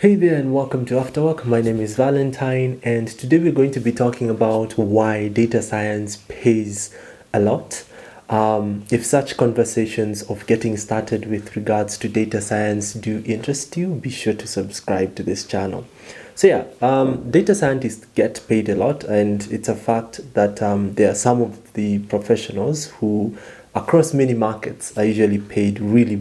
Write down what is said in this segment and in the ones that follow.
Hey there and welcome to After Work. My name is Valentine and today we're going to be talking about why data science pays a lot. If such conversations of getting started with regards to data science do interest you, be sure to subscribe to this channel. Data scientists get paid a lot, and it's a fact that there are some of the professionals who, across many markets, are usually paid really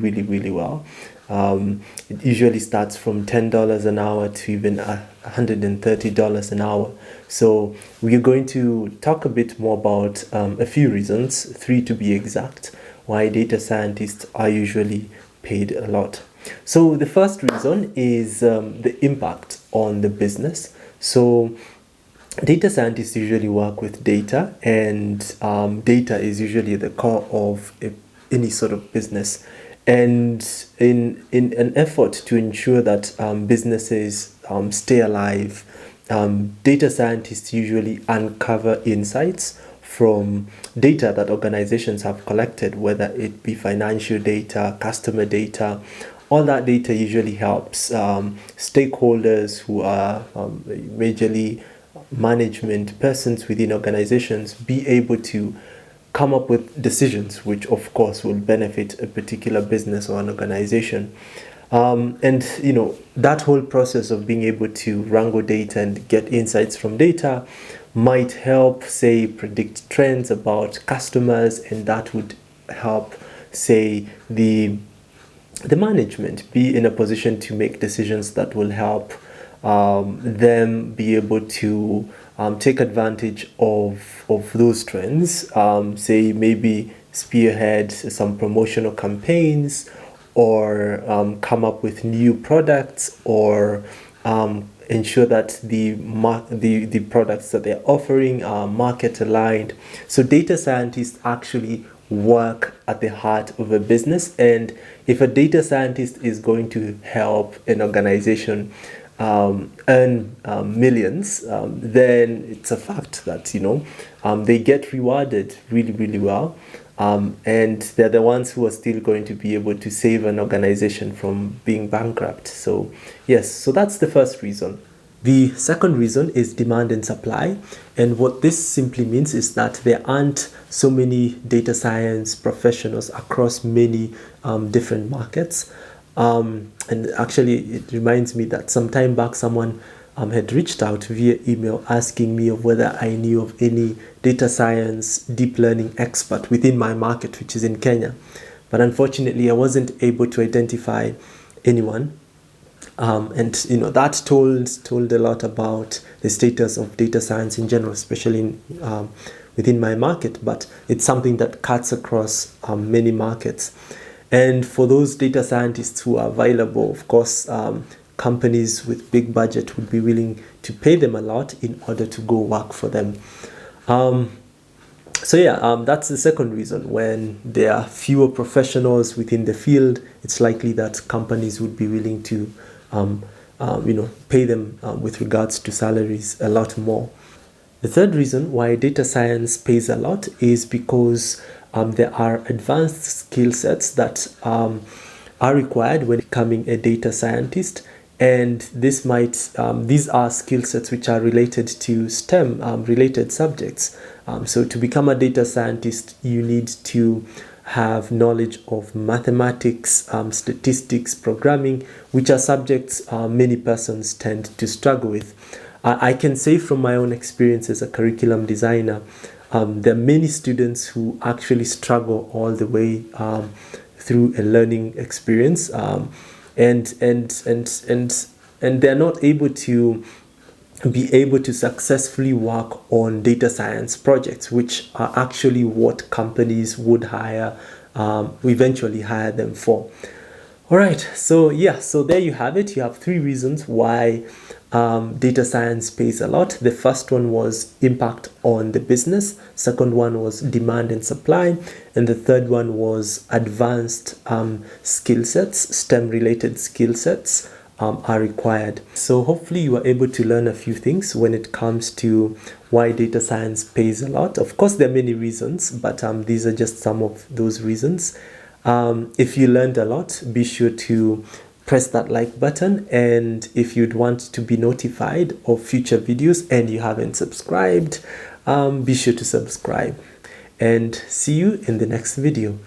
well. It usually starts from $10 an hour to even $130 an hour. So we're going to talk a bit more about a few reasons, three to be exact, why data scientists are usually paid a lot. So the first reason is the impact on the business. So data scientists usually work with data, and data is usually the core of any sort of business. And in an effort to ensure that businesses stay alive, data scientists usually uncover insights from data that organizations have collected, whether it be financial data, customer data. All that data usually helps stakeholders who are majorly management persons within organizations be able to come up with decisions which of course will benefit a particular business or an organization. That whole process of being able to wrangle data and get insights from data might help, say, predict trends about customers, and that would help, say, the management be in a position to make decisions that will help them be able to take advantage of those trends, say maybe spearhead some promotional campaigns, or come up with new products, or ensure that the products that they're offering are market aligned. So data scientists actually work at the heart of a business, and if a data scientist is going to help an organization earn millions, then it's a fact that they get rewarded really well, and they're the ones who are still going to be able to save an organization from being bankrupt. So yes, so that's the first reason. The second reason is demand and supply. And what this simply means is that there aren't so many data science professionals across many different markets. And actually, it reminds me that some time back, someone had reached out via email asking me of whether I knew of any data science deep learning expert within my market, which is in Kenya. But unfortunately, I wasn't able to identify anyone. That told a lot about the status of data science in general, especially within my market. But it's something that cuts across many markets. And for those data scientists who are available, of course, companies with big budget would be willing to pay them a lot in order to go work for them. That's the second reason. When there are fewer professionals within the field, it's likely that companies would be willing to pay them with regards to salaries a lot more. The third reason why data science pays a lot is because there are advanced skill sets that are required when becoming a data scientist, and these are skill sets which are related to STEM related subjects. So to become a data scientist, you need to have knowledge of mathematics, statistics, programming, which are subjects many persons tend to struggle with. I can say from my own experience as a curriculum designer, there are many students who actually struggle all the way through a learning experience, and they're not able to successfully work on data science projects, which are actually what companies would eventually hire them for. All right, so there you have it. You have three reasons why data science pays a lot. The first one was impact on the business. Second one was demand and supply. And the third one was advanced skill sets, STEM related skill sets are required. So hopefully you are able to learn a few things when it comes to why data science pays a lot. Of course, there are many reasons, but these are just some of those reasons. If you learned a lot, be sure to press that like button, and if you'd want to be notified of future videos and you haven't subscribed, be sure to subscribe, and see you in the next video.